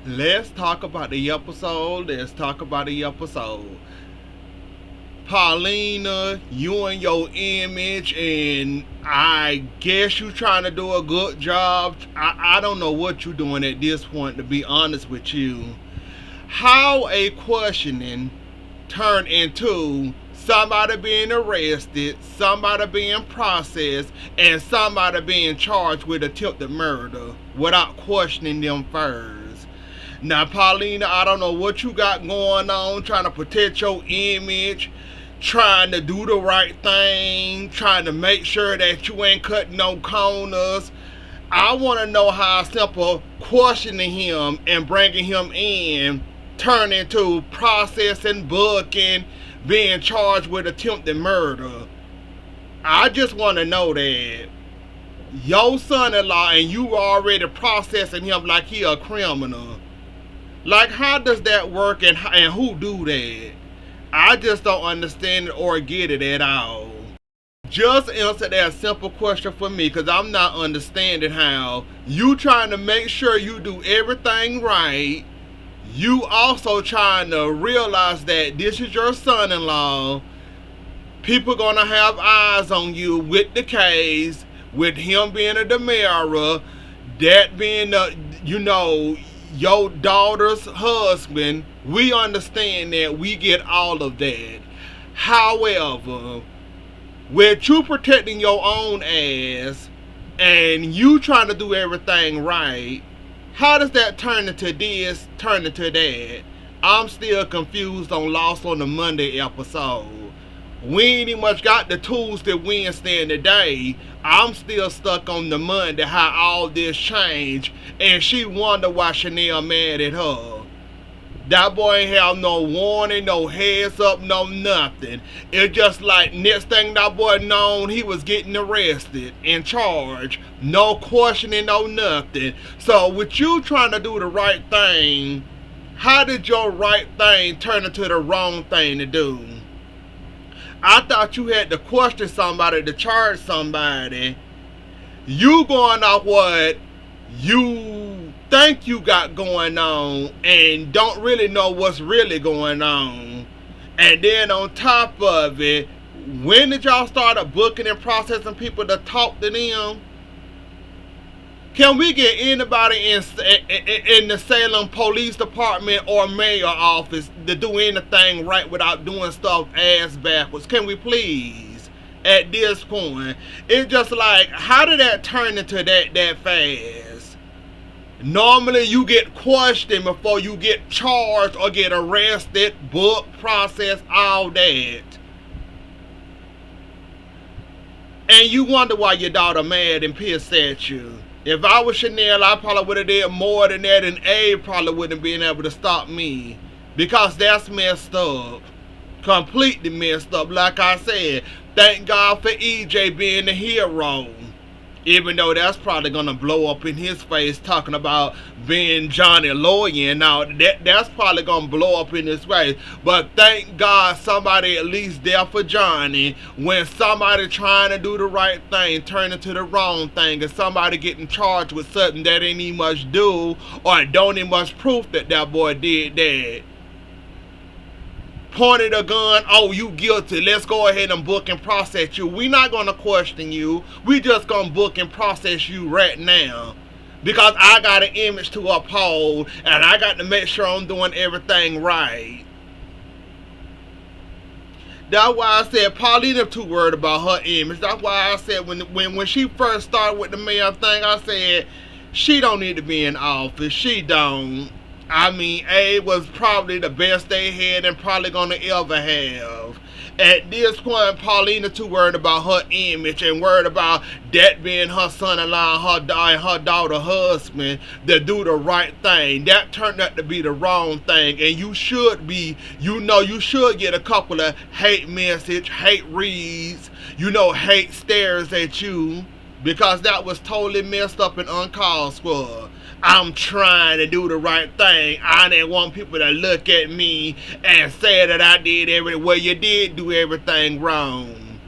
Let's talk about the episode. Let's talk about the episode. Paulina, you and your image, and I guess you trying to do a good job. I don't know what you're doing at this point, to be honest with you. How a questioning turned into somebody being arrested, somebody being processed, and somebody being charged with attempted murder without questioning them first. Now, Paulina, I don't know what you got going on, trying to protect your image, trying to do the right thing, trying to make sure that you ain't cutting no corners. I want to know how simple questioning him and bringing him in turned into processing, booking, being charged with attempted murder. I just want to know that your son-in-law and you already processing him like he a criminal. Like, how does that work, and who do that? I just don't understand it or get it at all. Just answer that simple question for me, because I'm not understanding how you trying to make sure you do everything right. You also trying to realize that this is your son-in-law. People gonna have eyes on you with the case, with him being a demurrer, that being your daughter's husband. We understand that. We get all of that. However, with you protecting your own ass and you trying to do everything right, how does that turn into this, turn into that? I'm still confused on Lost on the Monday episode. We ain't even much got the tools that Wednesday and today. I'm still stuck on the Monday, how all this changed, and she wonder why Chanel mad at her. That boy ain't have no warning, no heads up, no nothing. It's just like next thing that boy known, he was getting arrested and charged. No questioning, no nothing. So with you trying to do the right thing, how did your right thing turn into the wrong thing to do? I thought you had to question somebody to charge somebody. You going off what you think you got going on and don't really know what's really going on. And then on top of it, when did y'all start booking and processing people to talk to them? Can we get anybody in the Salem Police Department or Mayor Office to do anything right without doing stuff ass backwards? Can we please? At this point, it's just like, how did that turn into that fast? Normally, you get questioned before you get charged or get arrested, booked, processed, all that. And you wonder why your daughter mad and pissed at you. If I was Chanel, I probably would have did more than that, and Abe probably wouldn't have been able to stop me. Because that's messed up. Completely messed up. Like I said, thank God for EJ being the hero. Even though that's probably going to blow up in his face talking about being Johnny Lawyer and all. That's probably going to blow up in his face. But thank God somebody at least there for Johnny when somebody trying to do the right thing turn into the wrong thing, and somebody getting charged with something that ain't even much do or don't even much proof that that boy did that. Pointed a gun, oh, you guilty, let's go ahead and book and process you. We not going to question you. We just going to book and process you right now. Because I got an image to uphold, and I got to make sure I'm doing everything right. That's why I said Paulina too worried about her image. That's why I said when she first started with the mayor thing, I said she don't need to be in office. She don't. I mean, A was probably the best they had and probably gonna ever have. At this point, Paulina too worried about her image and worried about that being her son-in-law, her daughter, husband, to do the right thing. That turned out to be the wrong thing, and you should be, you should get a couple of hate message, hate reads, hate stares at you, because that was totally messed up and uncalled for. I'm trying to do the right thing. I didn't want people to look at me and say that I did everything. Well, you did do everything wrong.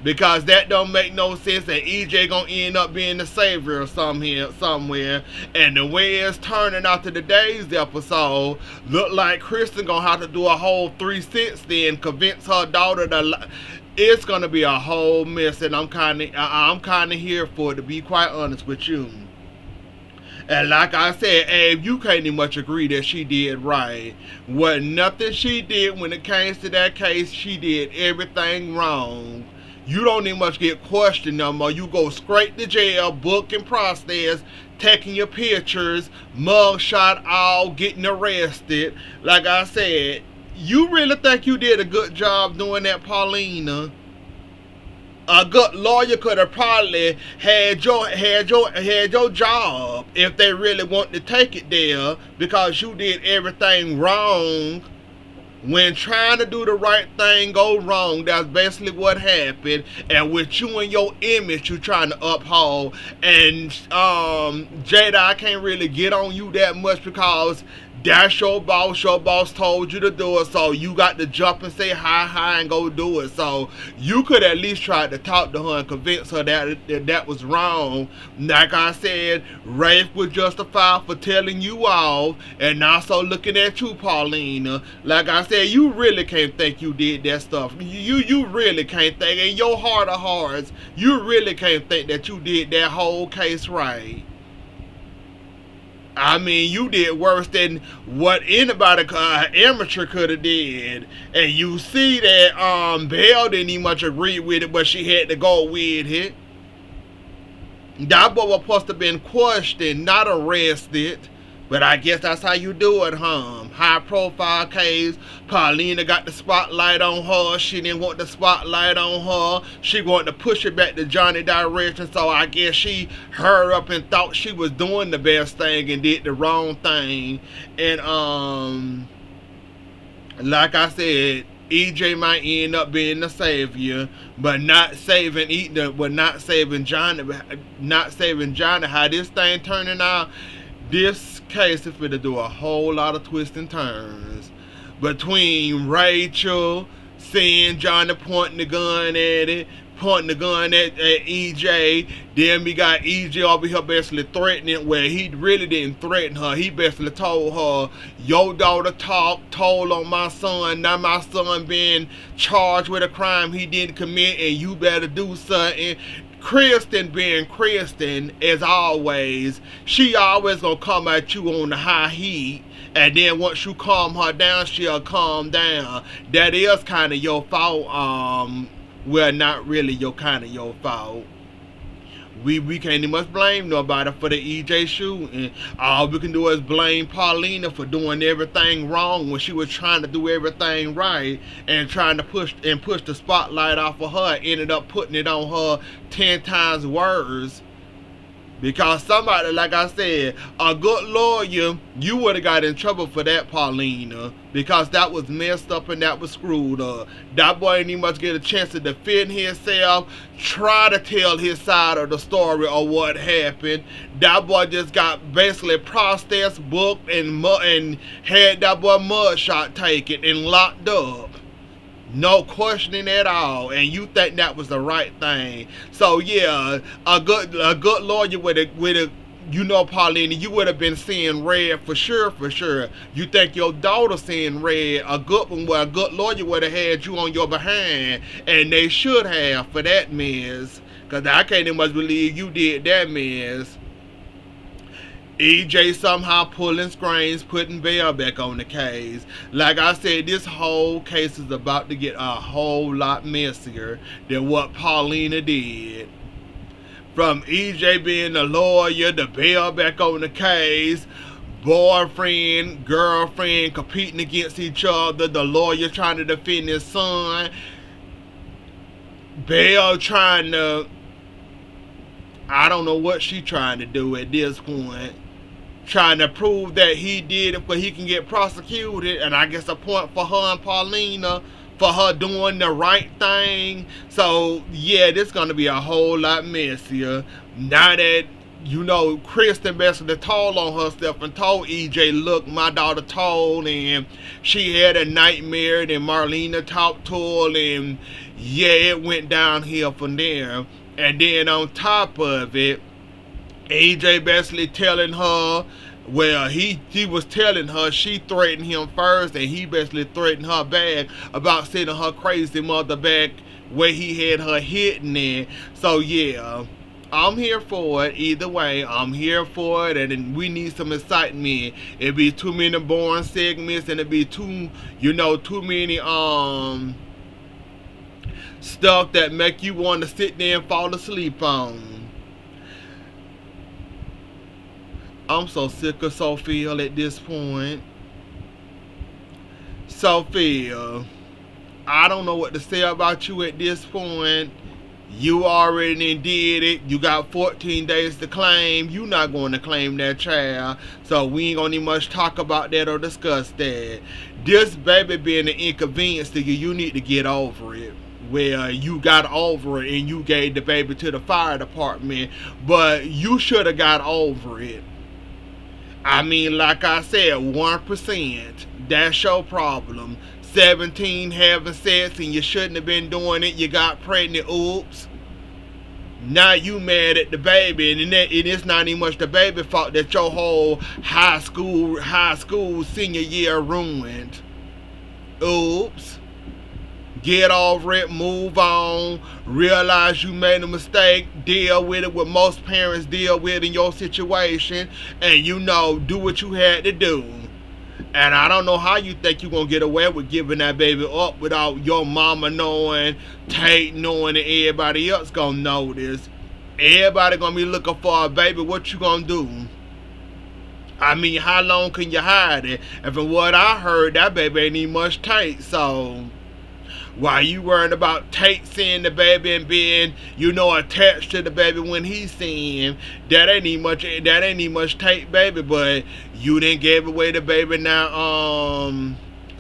because that don't make no sense, and EJ gonna end up being the savior or somewhere. And the way it's turning out to today's episode, look like Kristen gonna have to do a whole 360 and convince her daughter to. It's gonna be a whole mess, and I'm kind of here for it, to be quite honest with you. And like I said, Abe, you can't even much agree that she did right. What nothing she did when it came to that case, she did everything wrong. You don't even much get questioned no more. You go straight to jail, book and process, taking your pictures, mugshot, all getting arrested. Like I said, you really think you did a good job doing that, Paulina? A good lawyer could have probably had your job if they really want to take it there, because you did everything wrong. When trying to do the right thing go wrong, that's basically what happened. And with you and your image you trying to uphold. And Jada, I can't really get on you that much, because that's your boss. Your boss told you to do it, so you got to jump and say hi and go do it. So you could at least try to talk to her and convince her that was wrong. Like I said, Rafe was justified for telling you off, and also looking at you, Paulina. Like I said, you really can't think you did that stuff. You really can't think, in your heart of hearts, you really can't think that you did that whole case right. I mean, you did worse than what anybody amateur could have did. And you see that Belle didn't even much agree with it, but she had to go with it. That boy was supposed to have been questioned, not arrested. But I guess that's how you do it, huh? High profile case. Paulina got the spotlight on her. She didn't want the spotlight on her. She wanted to push it back to Johnny direction. So I guess she hurried up and thought she was doing the best thing and did the wrong thing. And like I said, EJ might end up being the savior, but not saving Johnny. Not saving Johnny. How this thing turning out, this case is finna do a whole lot of twists and turns. Between Rachel seeing Johnny pointing the gun at EJ, then we got EJ over here basically threatening, where he really didn't threaten her. He basically told her, your daughter told on my son, now my son being charged with a crime he didn't commit, and you better do something. Kristen being Kristen, as always, she always gonna come at you on the high heat, and then once you calm her down, she'll calm down. That is kind of your fault. Well, not really your fault. We can't even much blame nobody for the EJ shooting. All we can do is blame Paulina for doing everything wrong when she was trying to do everything right, and trying to push the spotlight off of her. Ended up putting it on her 10 times worse. Because somebody, like I said, a good lawyer, you would have got in trouble for that, Paulina. Because that was messed up and that was screwed up. That boy didn't even much get a chance to defend himself, try to tell his side of the story or what happened. That boy just got basically processed, booked, and had that boy mugshot taken and locked up. No questioning at all, and you think that was the right thing. So yeah, a good lawyer with a you know, Paulina, you would have been seeing red for sure. You think your daughter seeing red? A good lawyer would have had you on your behind, and they should have for that mess. Cause I can't even much believe you did that mess. EJ somehow pulling strings, putting Belle back on the case. Like I said, this whole case is about to get a whole lot messier than what Paulina did. From EJ being the lawyer, to Belle back on the case, boyfriend, girlfriend competing against each other, the lawyer trying to defend his son, Belle trying to, I don't know what she trying to do at this point. Trying to prove that he did it but he can get prosecuted, and I guess a point for her and Paulina for her doing the right thing. So yeah, this is gonna be a whole lot messier now that Kristen basically told on herself and told EJ, look, my daughter told, and she had a nightmare, and Marlena talked to her, and yeah, it went downhill from there. And then on top of it, AJ basically telling her, well, he was telling her she threatened him first, and he basically threatened her back about sending her crazy mother back where he had her hidden in. So yeah, I'm here for it. Either way, I'm here for it, and we need some excitement. It'd be too many boring segments, and it'd be too many stuff that make you want to sit there and fall asleep on. I'm so sick of Sophia at this point. Sophia, I don't know what to say about you at this point. You already did it. You got 14 days to claim. You not going to claim that child. So we ain't going to even much talk about that or discuss that. This baby being an inconvenience to you, you need to get over it. Well, you got over it and you gave the baby to the fire department. But you should have got over it. I mean, like I said, 1%. That's your problem. 17 having sex and you shouldn't have been doing it. You got pregnant. Oops. Now you mad at the baby, and it's not even much the baby fault that your whole high school senior year ruined. Oops. Get over it, move on, realize you made a mistake, deal with it what most parents deal with in your situation, and do what you had to do. And I don't know how you think you're going to get away with giving that baby up without your mama knowing, Tate knowing, and everybody else going to know this. Everybody going to be looking for a baby. What you going to do? I mean, how long can you hide it? And from what I heard, that baby ain't even much Tate, so while you worrying about Tate seeing the baby and being, attached to the baby when he's seeing him, that ain't even much Tate baby, but you didn't give away the baby now.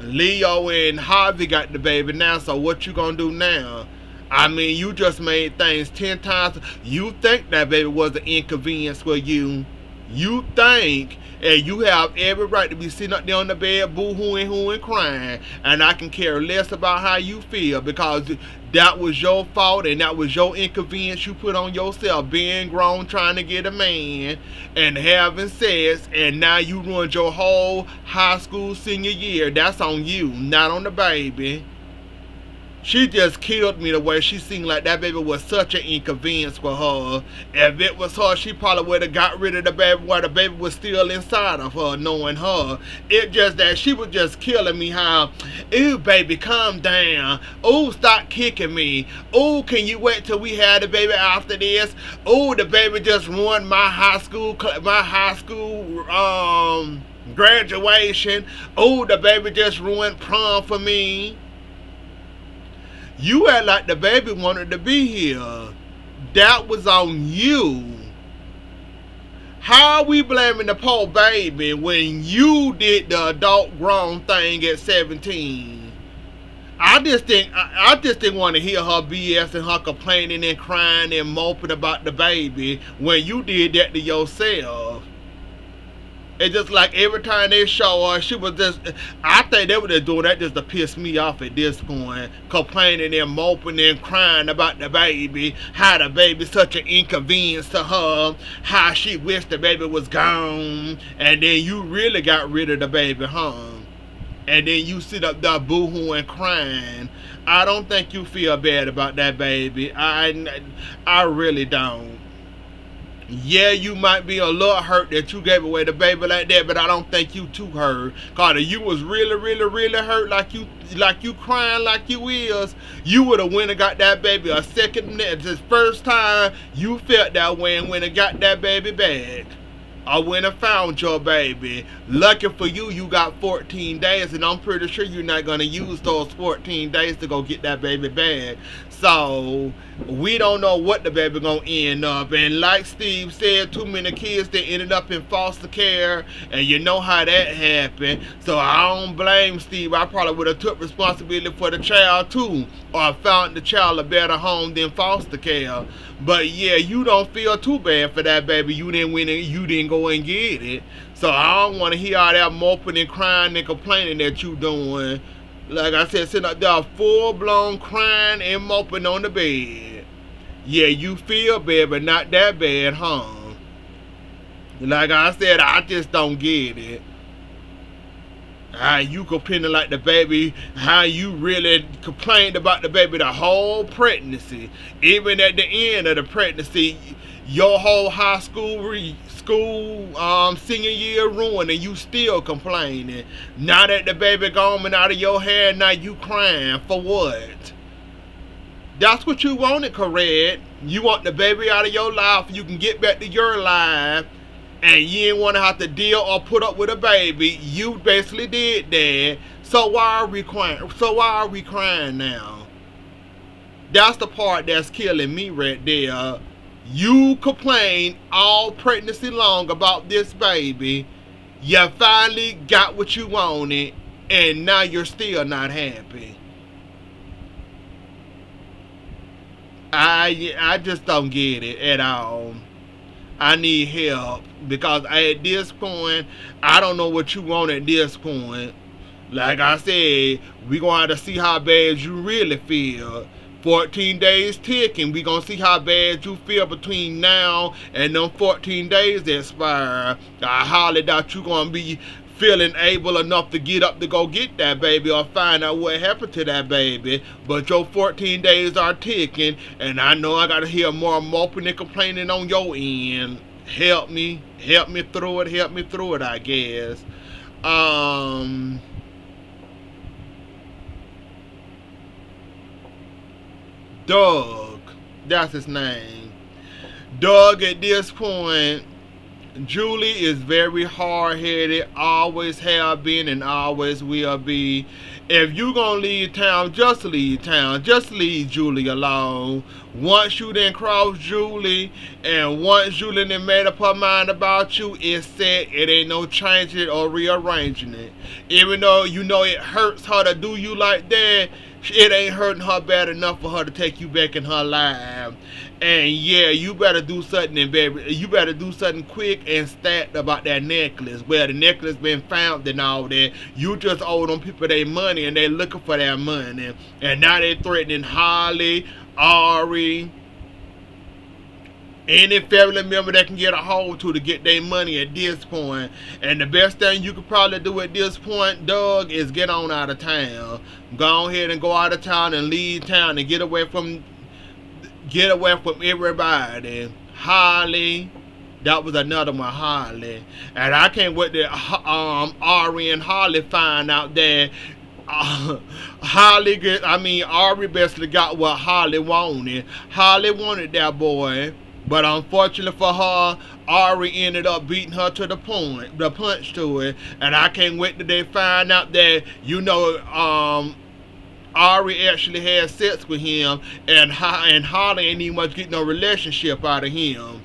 Leo and Harvey got the baby now, so what you gonna do now? I mean, you just made things 10 times. You think that baby was an inconvenience for you. You think, and you have every right to be sitting up there on the bed boo-hooing and crying, and I can care less about how you feel, because that was your fault and that was your inconvenience you put on yourself, being grown, trying to get a man and having sex, and now you ruined your whole high school senior year. That's on you, not on the baby. She just killed me the way she seemed like that baby was such an inconvenience for her. If it was her, she probably would have got rid of the baby while the baby was still inside of her, knowing her. It just that she was just killing me how, ooh, baby, calm down. Ooh, stop kicking me. Ooh, can you wait till we had the baby after this? Ooh, the baby just ruined my high school graduation. Ooh, the baby just ruined prom for me. You act like the baby wanted to be here. That was on you. How are we blaming the poor baby when you did the adult grown thing at 17? I just didn't want to hear her BS and her complaining and crying and moping about the baby when you did that to yourself. It's just like every time they show her, she was just, I think they were just doing that just to piss me off at this point. Complaining and moping and crying about the baby, how the baby's such an inconvenience to her, how she wished the baby was gone, and then you really got rid of the baby, huh? And then you sit up there boo-hooing crying. I don't think you feel bad about that baby. I really don't. Yeah, you might be a little hurt that you gave away the baby like that, but I don't think you too hurt. Cause if you was really, really, really hurt like you crying like you is, you would have went and got that baby a second. This first time you felt that way and went and got that baby back. I went and found your baby. Lucky for you, you got 14 days, and I'm pretty sure you're not going to use those 14 days to go get that baby back. So, we don't know what the baby going to end up. And like Steve said, too many kids that ended up in foster care, and you know how that happened. So, I don't blame Steve. I probably would have took responsibility for the child, too. or found the child a better home than foster care. But yeah, you don't feel too bad for that baby. You didn't win it, you didn't go and get it. So I don't want to hear all that moping and crying and complaining that you doing. Like I said, sitting up there full blown crying and moping on the bed. Yeah, you feel bad, but not that bad, huh? Like I said, I just don't get it. How you complaining like the baby, how you really complained about the baby the whole pregnancy. Even at the end of the pregnancy, your whole high school senior year ruined and you still complaining. Now that the baby gone and out of your hair, now you crying for what? That's what you wanted, correct? You want the baby out of your life, you can get back to your life, and you didn't want to have to deal or put up with a baby. You basically did that. So why are we crying? So why are we crying now? That's the part that's killing me right there. You complained all pregnancy long about this baby. You finally got what you wanted, and now you're still not happy. I just don't get it at all. I need help because at this point, I don't know what you want at this point. Like I said, we're going to have to see how bad you really feel. 14 days ticking. We're going to see how bad you feel between now and them 14 days expire. I highly doubt you're going to be feeling able enough to get up to go get that baby or find out what happened to that baby. But your 14 days are ticking, and I know I got to hear more moping and complaining on your end. Help me through it, I guess. Doug, that's his name. Doug, at this point, Julie is very hard-headed, always have been and always will be. If you gonna leave town, just leave town. Just leave Julie alone. Once you then cross Julie, and once Julie then made up her mind about you, it's set. It ain't no changing it or rearranging it. Even though you know it hurts her to do you like that, it ain't hurting her bad enough for her to take you back in her life. And yeah, you better do something, and baby, you better do something quick and stat about that necklace. Well, the necklace been found and all that. You just owe them people their money, and they looking for that money. And now they threatening Holly, Ari, any family member that can get a hold to get their money at this point. And the best thing you could probably do at this point, Doug, is get on out of town. Go ahead and go out of town and leave town and get away from everybody. Holly, that was another one, Holly. And I can't wait to Ari and Holly find out that Ari basically got what Holly wanted. Holly wanted that boy, but unfortunately for her, Ari ended up beating her to the punch to it. And I can't wait till they find out that, Ari actually had sex with him, and Holly ain't even much getting no relationship out of him.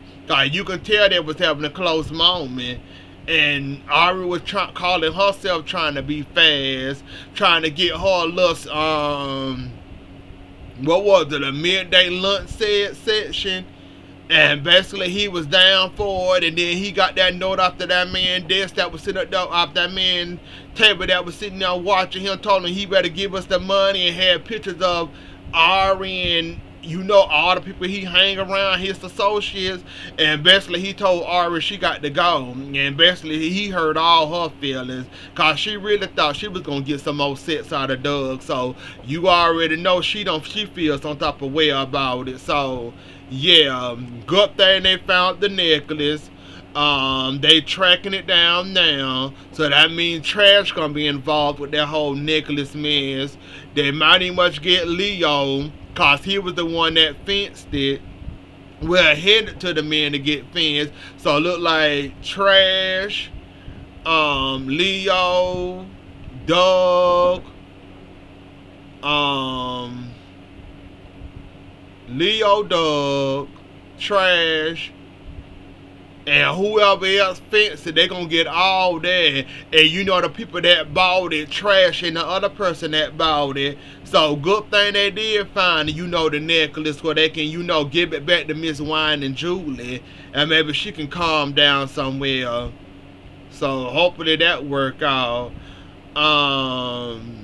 You can tell they was having a close moment. And Ari was calling herself trying to be fast, trying to get her a little, what was it, a midday lunch section. And basically he was down for it, and then he got that note after that man desk that was sitting up there, off that man table that was sitting there watching him, told him he better give us the money, and had pictures of Ari and all the people he hang around, his associates. And basically he told Ari she got to go, and basically he hurt all her feelings, cause she really thought she was gonna get some more sex out of Doug. So you already know she feels some type of way about it. So yeah, good thing they found the necklace. They tracking it down now, so that means trash gonna be involved with that whole necklace mess. They might even much get Leo, cause he was the one that fenced it. Well, headed to the men to get fenced. So it look like Trash, Leo, Doug, Trash, and whoever else fixed it, they gonna get all that. And you know the people that bought it trashing the other person that bought it. So good thing they did find, you know, the necklace where they can, you know, give it back to Miss Wine and Julie, and maybe she can calm down somewhere. So hopefully that work out. Um,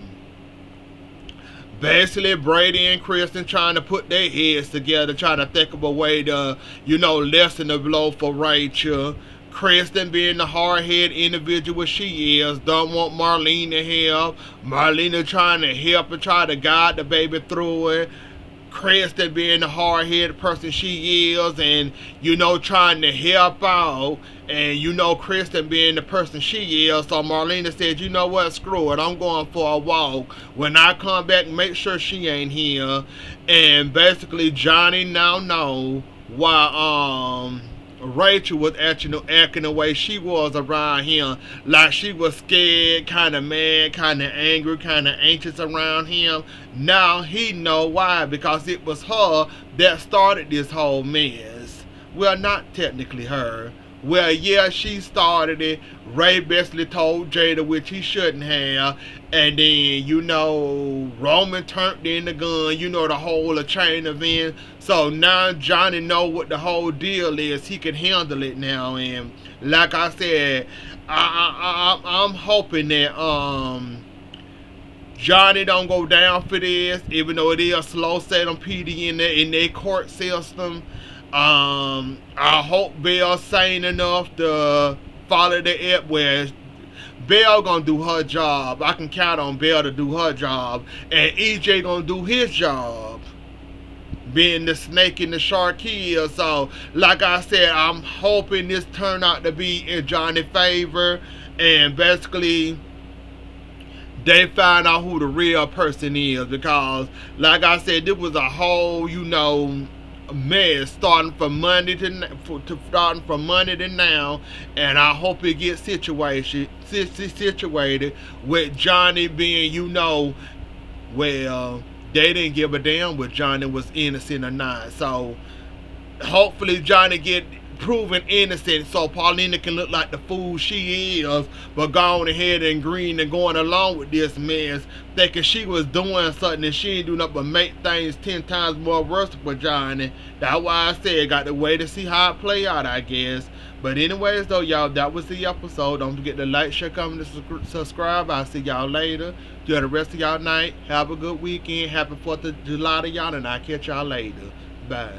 Basically, Brady and Kristen trying to put their heads together, trying to think of a way to, you know, lessen the blow for Rachel. Kristen, being the hard-headed individual she is, don't want Marlene to help. Marlene trying to help and try to guide the baby through it. Kristen being the hard-headed person she is, and, you know, trying to help out. And, you know, Kristen being the person she is. So Marlena said, you know what, screw it, I'm going for a walk. When I come back, make sure she ain't here. And basically Johnny now know why Rachel was acting the way she was around him, like she was scared, kind of mad, kind of angry, kind of anxious around him. Now he know why, because it was her that started this whole mess. Well, not technically her. Well, yeah, she started it. Ray basically told Jada, which he shouldn't have. And then, you know, Roman turned in the gun. You know, the whole chain event. So now Johnny know what the whole deal is. He can handle it now. And like I said, I'm hoping that Johnny don't go down for this, even though it is slow Salem PD in their court system. I hope Bell's sane enough to follow the app where Bell gonna do her job. I can count on Bell to do her job, and EJ gonna do his job, being the snake in the shark here. So, like I said, I'm hoping this turn out to be in Johnny's favor, and basically they find out who the real person is, because, like I said, this was a whole, you know, mess starting from Monday to now, and I hope it gets situated with Johnny being, you know, well, they didn't give a damn if Johnny was innocent or not. So hopefully Johnny get proven innocent, so Paulina can look like the fool she is, but going ahead and green and going along with this mess, thinking she was doing something and she ain't doing nothing but make things 10 times more worse for Johnny. That's why I said got to wait to see how it play out, I guess. But anyways though, y'all, that was the episode. Don't forget to like, share, comment, and subscribe. I'll see y'all later. Do the rest of y'all night. Have a good weekend. Happy 4th of July to y'all, and I'll catch y'all later. Bye.